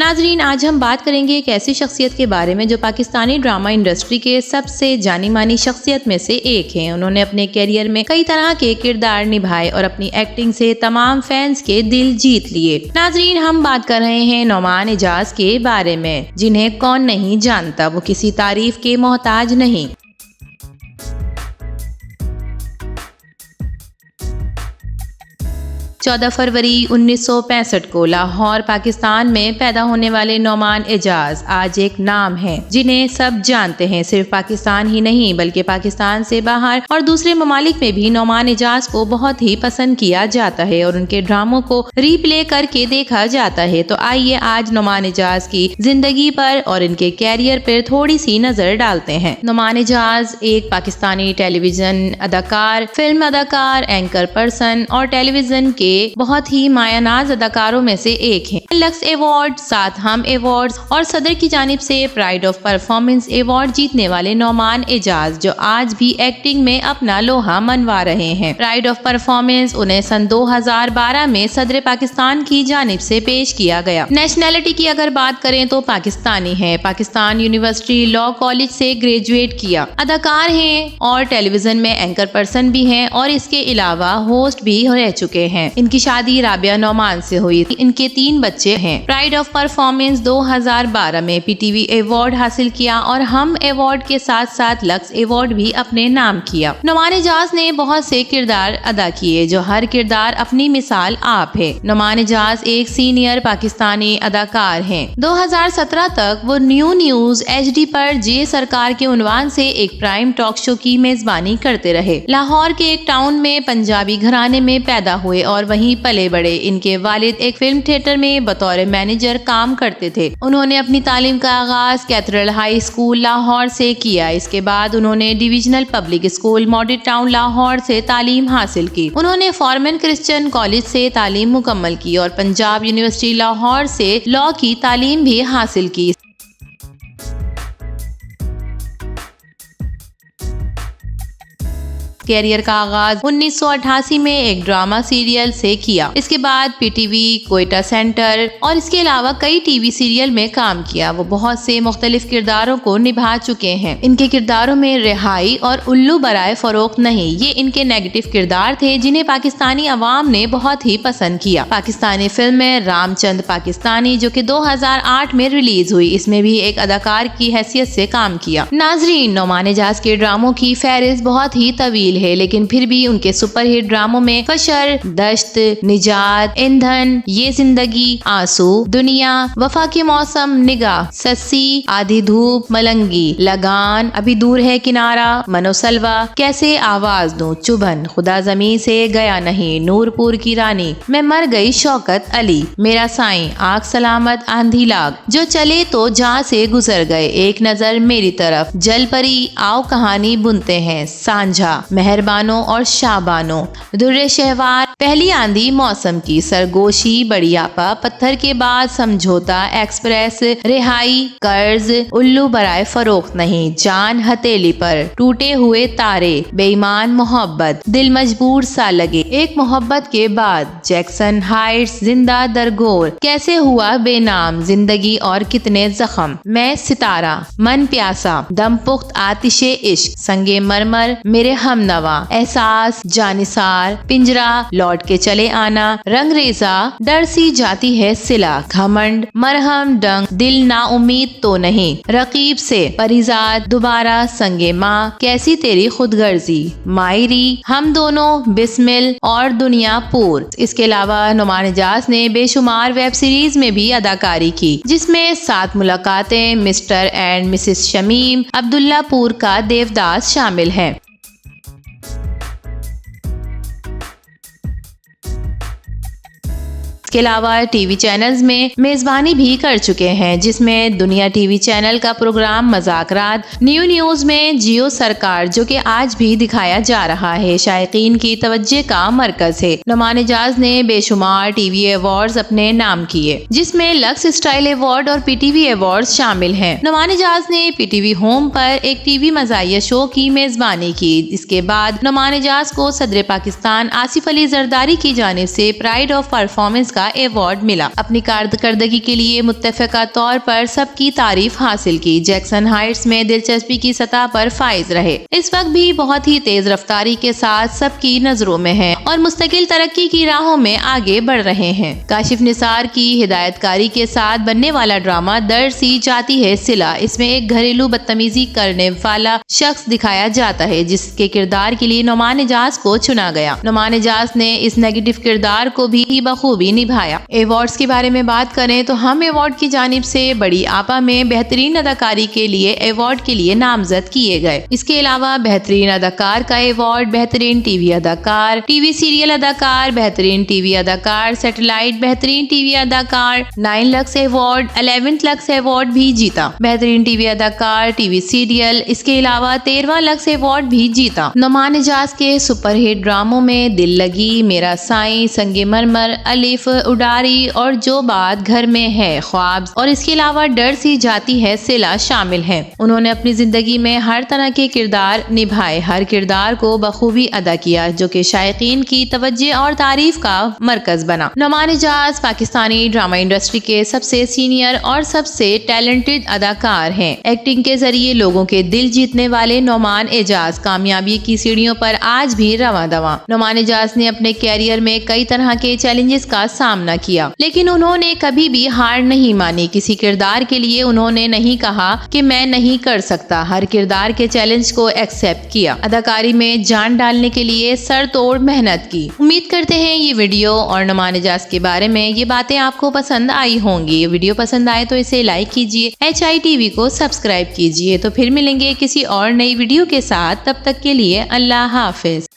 ناظرین، آج ہم بات کریں گے ایک ایسی شخصیت کے بارے میں جو پاکستانی ڈرامہ انڈسٹری کے سب سے جانی مانی شخصیت میں سے ایک ہیں۔ انہوں نے اپنے کیریئر میں کئی طرح کے کردار نبھائے اور اپنی ایکٹنگ سے تمام فینس کے دل جیت لیے۔ ناظرین، ہم بات کر رہے ہیں نعمان اعجاز کے بارے میں، جنہیں کون نہیں جانتا، وہ کسی تعریف کے محتاج نہیں۔ 14 فروری 1965 کو لاہور، پاکستان میں پیدا ہونے والے نعمان اعجاز آج ایک نام ہے جنہیں سب جانتے ہیں۔ صرف پاکستان ہی نہیں بلکہ پاکستان سے باہر اور دوسرے ممالک میں بھی نعمان اعجاز کو بہت ہی پسند کیا جاتا ہے اور ان کے ڈراموں کو ری پلے کر کے دیکھا جاتا ہے۔ تو آئیے آج نعمان اعجاز کی زندگی پر اور ان کے کیریئر پر تھوڑی سی نظر ڈالتے ہیں۔ نعمان اعجاز ایک پاکستانی ٹیلی ویژن اداکار، فلم اداکار، اینکر پرسن اور ٹیلی ویژن کے بہت ہی مایہ ناز اداکاروں میں سے ایک ہیں۔ لکس ایوارڈ، 7 ہم ایوارڈز اور صدر کی جانب سے پرائڈ آف پرفارمنس ایوارڈ جیتنے والے نعمان اعجاز، جو آج بھی ایکٹنگ میں اپنا لوہا منوا رہے ہیں۔ پرائڈ آف پرفارمنس انہیں سن 2012 میں صدر پاکستان کی جانب سے پیش کیا گیا۔ نیشنلٹی کی اگر بات کریں تو پاکستانی ہے، پاکستان یونیورسٹی لاء کالج سے گریجویٹ کیا، اداکار ہیں اور ٹیلی ویژن میں اینکر پرسن بھی ہیں اور اس کے علاوہ ہوسٹ بھی رہ چکے ہیں۔ ان کی شادی رابعہ نعمان سے ہوئی، ان کے 3 بچے ہیں۔ پرائڈ آف پرفارمنس 2012 میں پی ٹی وی ایوارڈ حاصل کیا اور ہم ایوارڈ کے ساتھ ساتھ لکس ایوارڈ بھی اپنے نام کیا۔ نعمان اعجاز نے بہت سے کردار ادا کیے، جو ہر کردار اپنی مثال آپ ہے۔ نعمان اعجاز ایک سینئر پاکستانی اداکار ہیں۔ 2017 تک وہ نیو نیوز HD پر جے سرکار کے عنوان سے ایک پرائم ٹاک شو کی میزبانی کرتے رہے۔ لاہور کے ایک ٹاؤن میں پنجابی گھرانے میں پیدا ہوئے اور وہیں پلے بڑے۔ ان کے والد ایک فلم تھیٹر میں بطور مینیجر کام کرتے تھے۔ انہوں نے اپنی تعلیم کا آغاز کیتھیڈرل ہائی اسکول لاہور سے کیا۔ اس کے بعد انہوں نے divisional public school model town Lahore سے تعلیم حاصل کی۔ انہوں نے فارمن کرسچن کالج سے تعلیم مکمل کی اور پنجاب یونیورسٹی لاہور سے لاء کی تعلیم بھی حاصل کی۔ کیریئر کا آغاز 1988 میں ایک ڈرامہ سیریل سے کیا۔ اس کے بعد P T V, Quetta centre اور اس کے علاوہ کئی ٹی وی سیریل میں کام کیا۔ وہ بہت سے مختلف کرداروں کو نبھا چکے ہیں۔ ان کے کرداروں میں رہائی اور الو برائے فروخت نہیں، یہ ان کے نیگیٹو کردار تھے جنہیں پاکستانی عوام نے بہت ہی پسند کیا۔ پاکستانی فلم میں رام چند پاکستانی، جو کہ 2008 میں ریلیز ہوئی، اس میں بھی ایک اداکار کی حیثیت سے کام کیا۔ ناظرین، نعمان اعجاز کے ڈراموں کی فہرست بہت ہی طویل ہے، لیکن پھر بھی ان کے سپر ہٹ ڈراموں میں فشر، دشت، نجات، ایندھن، یہ زندگی، آنسو، دنیا، وفا کے موسم، نگاہ، سسی، آدھی دھوپ، ملنگی، لگان، ابھی دور ہے کنارہ، منو سلوا، کیسے آواز دوں، چبھن، خدا زمیں سے گیا نہیں، نور پور کی رانی، میں مر گئی، شوکت علی، میرا سائیں، آنکھ سلامت، آندھی لاگ، جو چلے تو جہاں سے گزر گئے، ایک نظر میری طرف، جل پری، آؤ کہانی بنتے ہیں، سانجھا، مہربانوں اور شابانوں، در شہوار، پہلی آندھی موسم کی، سرگوشی، بڑی آپا، پتھر کے بعد سمجھوتا ایکسپریس، رہائی، قرض، الو برائے فروخت نہیں، جان ہتھیلی پر، ٹوٹے ہوئے تارے، بے ایمان محبت، دل مجبور سا لگے، ایک محبت کے بعد، جیکسن ہائٹس، زندہ درگور، کیسے ہوا بے نام، زندگی اور کتنے زخم، میں ستارہ، من پیاسا، دم پخت آتش عشق، سنگے مرمر، میرے ہم نوا، احساس، جانثار، پنجرا، لوٹ کے چلے آنا، رنگ ریزا، ڈر سی جاتی ہے صلہ، گھمنڈ، مرہم، ڈنگ، دل نا امید تو نہیں، رقیب سے، پریزاد، دوبارہ، سنگے ماں، کیسی تیری خود غرضی، مائری، ہم دونوں، بسمل اور دنیا پور۔ اس کے علاوہ نعمان اعجاز نے بے شمار ویب سیریز میں بھی اداکاری کی، جس میں 7 ملاقاتیں، مسٹر اینڈ مسز شمیم، عبداللہ پور کا دیوداس شامل ہیں۔ اس کے علاوہ ٹی وی چینلز میں میزبانی بھی کر چکے ہیں، جس میں دنیا ٹی وی چینل کا پروگرام مذاکرات، نیو نیوز میں جیو سرکار، جو کہ آج بھی دکھایا جا رہا ہے، شائقین کی توجہ کا مرکز ہے۔ نعمان اعجاز نے بے شمار ٹی وی ایوارڈز اپنے نام کیے، جس میں لکس اسٹائل ایوارڈ اور پی ٹی وی ایوارڈز شامل ہیں۔ نعمان اعجاز نے پی ٹی وی ہوم پر ایک ٹی وی مزاحیہ شو کی میزبانی کی۔ اس کے بعد نعمان اعجاز کو صدر پاکستان آصف علی زرداری کی جانب سے پرائڈ آف پرفارمنس کا ایوارڈ ملا۔ اپنی کارکردگی کے لیے متفقہ طور پر سب کی تعریف حاصل کی۔ جیکسن ہائٹس میں دلچسپی کی سطح پر فائز رہے۔ اس وقت بھی بہت ہی تیز رفتاری کے ساتھ سب کی نظروں میں ہیں اور مستقل ترقی کی راہوں میں آگے بڑھ رہے ہیں۔ کاشف نثار کی ہدایت کاری کے ساتھ بننے والا ڈرامہ در سی جاتی ہے صلہ۔ اس میں ایک گھریلو بدتمیزی کرنے والا شخص دکھایا جاتا ہے جس کے کردار کے لیے نعمان اعجاز کو چنا گیا۔ نعمان اعجاز نے اس نیگیٹو کردار کو بھی بخوبی نبھایا۔ ایوارڈز کے بارے میں بات کریں تو ہم ایوارڈ کی جانب سے بڑی آپا میں بہترین اداکاری کے لیے ایوارڈ کے لیے نامزد کیے گئے۔ اس کے علاوہ بہترین اداکار کا ایوارڈ، بہترین ٹی وی اداکار، ٹی وی سیریل اداکار، بہترین ٹی وی اداکار سیٹلائٹ، بہترین ٹی وی اداکار 9 لکس ایوارڈ، 11 لکس ایوارڈ بھی جیتا۔ بہترین ٹی وی اداکار ٹی وی سیریل، اس کے علاوہ 13واں لکس ایوارڈ بھی جیتا۔ نعمان اعجاز کے سپر ہٹ ڈراموں میں دل لگی، میرا سائیں، سنگ مرمر، الف، اڈاری اور جو بات گھر میں ہے، خواب اور اس کے علاوہ ڈر سی جاتی ہے صلہ شامل ہیں۔ انہوں نے اپنی زندگی میں ہر طرح کے کردار نبھائے، ہر کردار کو بخوبی ادا کیا جو کہ شائقین کی توجہ اور تعریف کا مرکز بنا۔ نعمان اعجاز پاکستانی ڈرامہ انڈسٹری کے سب سے سینئر اور سب سے ٹیلنٹڈ اداکار ہیں۔ ایکٹنگ کے ذریعے لوگوں کے دل جیتنے والے نعمان اعجاز کامیابی کی سیڑھیوں پر آج بھی رواں دواں۔ نعمان اعجاز نے اپنے کیریئر میں کئی طرح کے چیلنجز کا سامنا کیا لیکن انہوں نے کبھی بھی ہار نہیں مانی۔ کسی کردار کے لیے انہوں نے نہیں کہا کہ میں نہیں کر سکتا، ہر کردار کے چیلنج کو ایکسپٹ کیا۔ اداکاری میں جان ڈالنے کے لیے سر توڑ محنت کی۔ امید کرتے ہیں یہ ویڈیو اور نعمان اعجاز کے بارے میں یہ باتیں آپ کو پسند آئی ہوں گی۔ یہ ویڈیو پسند آئے تو اسے لائک کیجیے، HITV کو سبسکرائب کیجیے۔ تو پھر ملیں گے کسی اور نئی ویڈیو کے ساتھ، تب تک کے لیے اللہ حافظ۔